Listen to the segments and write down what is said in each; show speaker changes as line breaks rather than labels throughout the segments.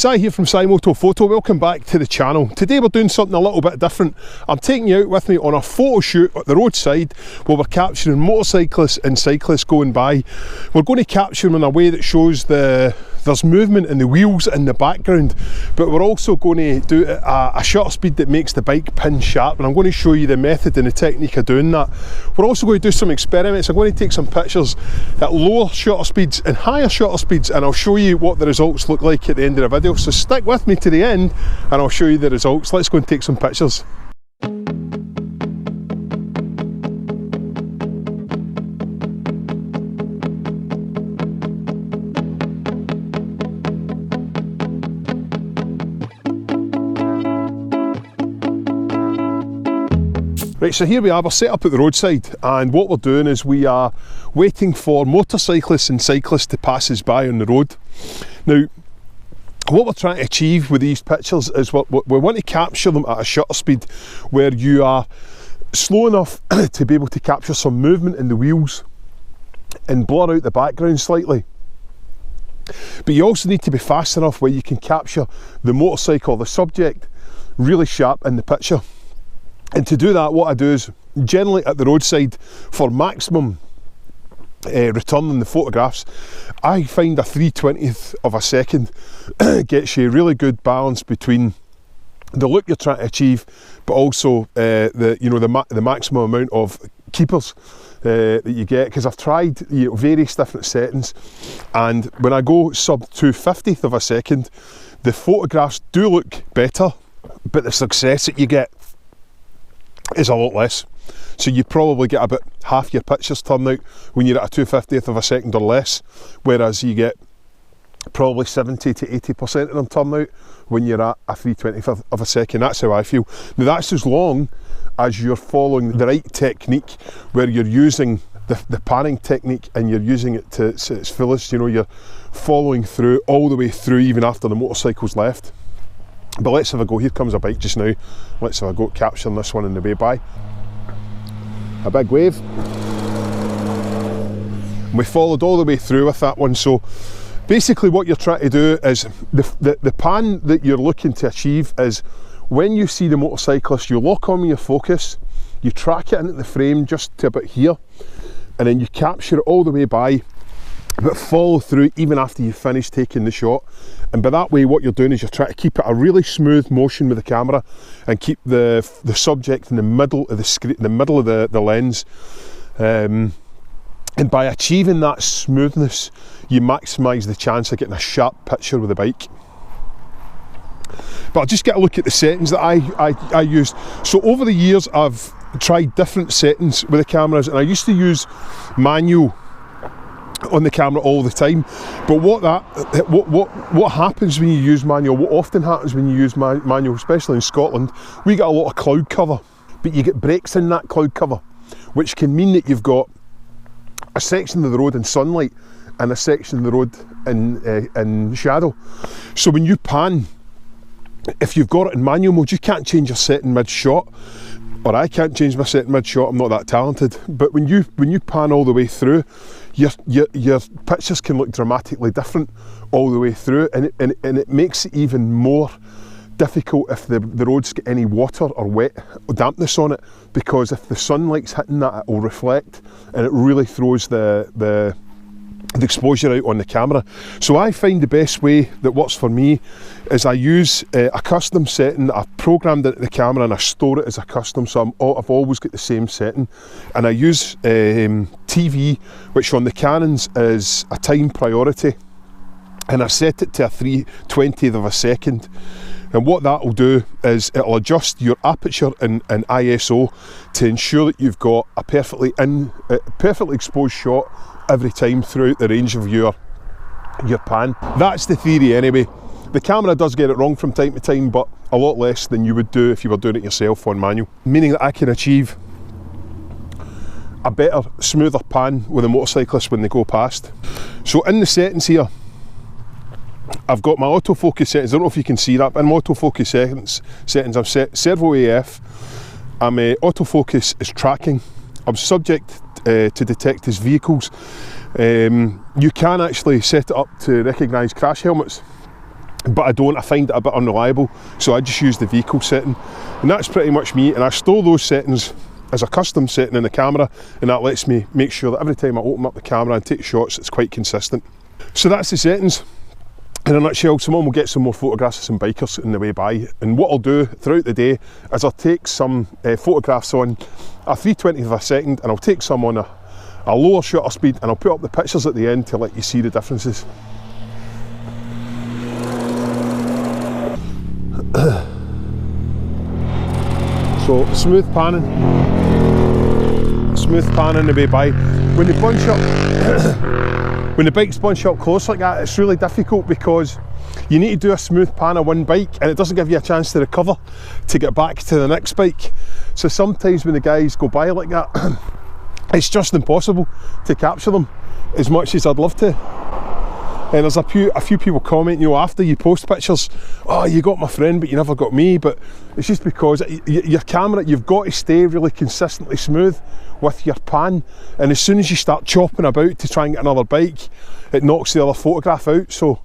Si here from Moto Photo, welcome back to the channel. Today we're doing something a little bit different. I'm taking you out with me on a photo shoot at the roadside where we're capturing motorcyclists and cyclists going by. We're going to capture them in a way that shows there's movement in the wheels in the background, but we're also going to do it at a shutter speed that makes the bike pin sharp, and I'm going to show you the method and the technique of doing that. We're also going to do some experiments. I'm going to take some pictures at lower shutter speeds and higher shutter speeds, and I'll show you what the results look like at the end of the video. So stick with me to the end and I'll show you the results. Let's go and take some pictures. Right, so here we are, we're set up at the roadside, and what we're doing is we are waiting for motorcyclists and cyclists to pass us by on the road. Now, what we're trying to achieve with these pictures is we want to capture them at a shutter speed where you are slow enough to be able to capture some movement in the wheels and blur out the background slightly. But you also need to be fast enough where you can capture the motorcycle, the subject, really sharp in the picture. And to do that, what I do is, generally at the roadside, for maximum return in the photographs, I find a 3/20th of a second gets you a really good balance between the look you're trying to achieve, but also the maximum amount of keepers that you get. Because I've tried various different settings, and when I go sub 2/50th of a second, the photographs do look better, but the success that you get is a lot less. So you probably get about half your pictures turn out when you're at a 2/50th of a second or less, whereas you get probably 70 to 80% of them turn out when you're at a 3/20th of a second. That's how I feel. Now that's as long as you're following the right technique, where you're using the panning technique and you're using it to its fullest. You're following through all the way through, even after the motorcycle's left. But let's have a go. Here comes a bike just now. Let's have a go at capturing this one on the way by. A big wave. And we followed all the way through with that one. So basically what you're trying to do is, the pan that you're looking to achieve is, when you see the motorcyclist, you lock on with your focus, you track it into the frame just to about here, and then you capture it all the way by, but follow through even after you've finished taking the shot. And by that way, what you're doing is you're trying to keep it a really smooth motion with the camera and keep the subject in the middle of the screen, the middle of the lens. And by achieving that smoothness, you maximise the chance of getting a sharp picture with the bike. But I'll just get a look at the settings that I used. So over the years, I've tried different settings with the cameras, and I used to use manual on the camera all the time. But what happens when you use manual, what often happens when you use manual, especially in Scotland, we get a lot of cloud cover, but you get breaks in that cloud cover, which can mean that you've got a section of the road in sunlight and a section of the road in shadow. So when you pan, if you've got it in manual mode, you can't change your setting mid-shot, or I can't change my setting mid-shot, I'm not that talented. But when you pan all the way through, your pictures can look dramatically different all the way through, and it makes it even more difficult if the roads get any water or wet or dampness on it, because if the sunlight's hitting that, it will reflect, and it really throws the exposure out on the camera. So I find the best way that works for me is I use a custom setting that I've programmed into the camera, and I store it as a custom, so I've always got the same setting. And I use TV, which on the Canons is a time priority, and I set it to a 3/20th of a second. And what that will do is it'll adjust your aperture and ISO to ensure that you've got a perfectly exposed shot every time throughout the range of your pan. That's the theory anyway. The camera does get it wrong from time to time, but a lot less than you would do if you were doing it yourself on manual, meaning that I can achieve a better, smoother pan with the motorcyclists when they go past. So in the settings here, I've got my autofocus settings. I don't know if you can see that, but in my autofocus settings I've set servo AF. Autofocus is tracking. I'm subject to detect as vehicles. You can actually set it up to recognise crash helmets. but I find it a bit unreliable, so I just use the vehicle setting, and that's pretty much me. And I store those settings as a custom setting in the camera, and that lets me make sure that every time I open up the camera and take shots, it's quite consistent. So that's the settings in a nutshell. Someone will get some more photographs of some bikers on the way by, and what I'll do throughout the day is I'll take some photographs on a 3/20th of a second, and I'll take some on a lower shutter speed, and I'll put up the pictures at the end to let you see the differences. So smooth panning the way by. When they bunch up, when the bikes bunch up close like that, it's really difficult because you need to do a smooth pan of one bike, and it doesn't give you a chance to recover to get back to the next bike. So sometimes when the guys go by like that, it's just impossible to capture them as much as I'd love to. And there's a few people comment, you know, after you post pictures, oh, you got my friend but you never got me. But it's just because your camera, you've got to stay really consistently smooth with your pan, and as soon as you start chopping about to try and get another bike, it knocks the other photograph out. So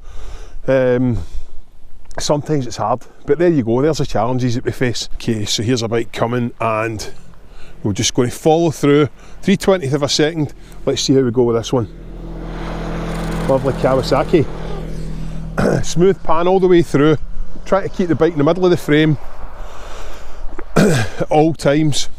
sometimes it's hard, but there you go, there's the challenges that we face. Okay, so here's a bike coming, and we're just going to follow through 3/20th of a second. Let's see how we go with this one. Lovely Kawasaki. Smooth pan all the way through. Try to keep the bike in the middle of the frame at all times.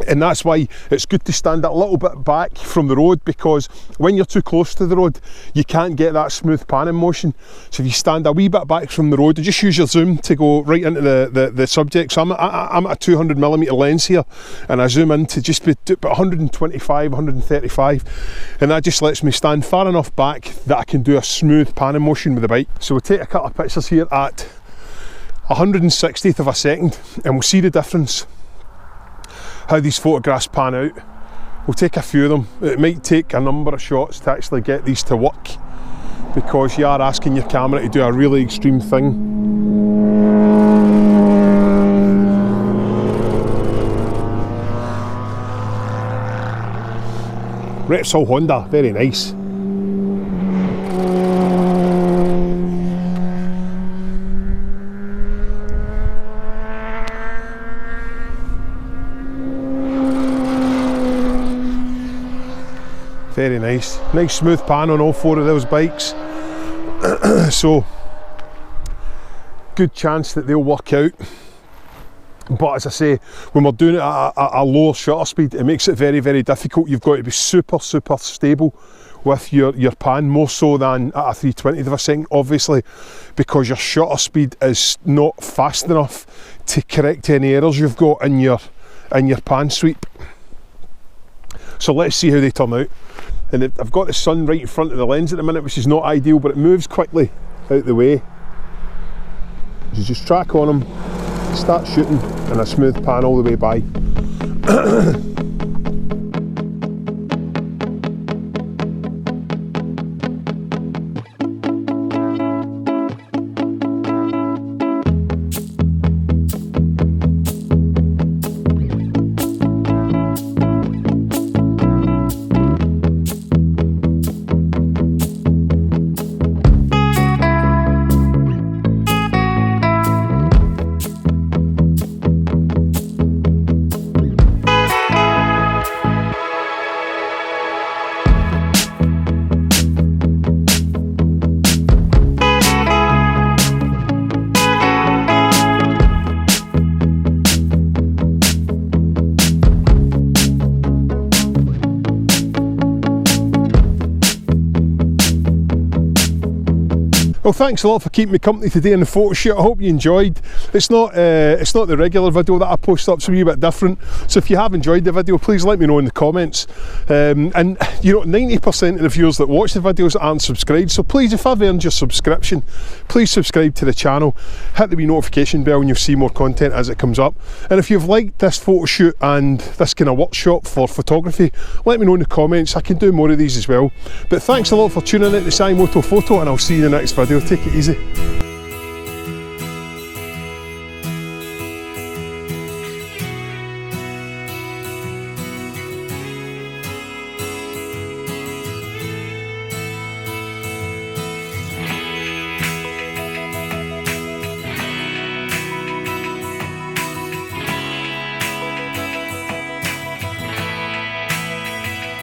And that's why it's good to stand a little bit back from the road, because when you're too close to the road, you can't get that smooth panning motion. So if you stand a wee bit back from the road and just use your zoom to go right into the subject. So I'm at a 200mm lens here, and I zoom in to just be about 125, 135, and that just lets me stand far enough back that I can do a smooth panning motion with the bike. So we'll take a couple of pictures here at 160th of a second, and we'll see the difference, how these photographs pan out. We'll take a few of them. It might take a number of shots to actually get these to work, because you are asking your camera to do a really extreme thing. Repsol Honda, very nice. Very nice. Nice smooth pan on all four of those bikes. So, good chance that they'll work out. But as I say, when we're doing it at a lower shutter speed, it makes it very, very difficult. You've got to be super, super stable with your pan, more so than at a 3/20th of a second, obviously, because your shutter speed is not fast enough to correct any errors you've got in your pan sweep. So let's see how they turn out. And I've got the sun right in front of the lens at the minute, which is not ideal, but it moves quickly out the way. You just track on them, start shooting, and a smooth pan all the way by. Well, thanks a lot for keeping me company today in the photo shoot. I hope you enjoyed. It's not the regular video that I post up, so a wee bit different. So if you have enjoyed the video, please let me know in the comments. And you know, 90% of the viewers that watch the videos aren't subscribed, so please, if I've earned your subscription, please subscribe to the channel, hit the wee notification bell, and you'll see more content as it comes up. And if you've liked this photo shoot and this kind of workshop for photography, let me know in the comments. I can do more of these as well. But thanks a lot for tuning in to Sci Moto Photo, and I'll see you in the next video. Take it easy.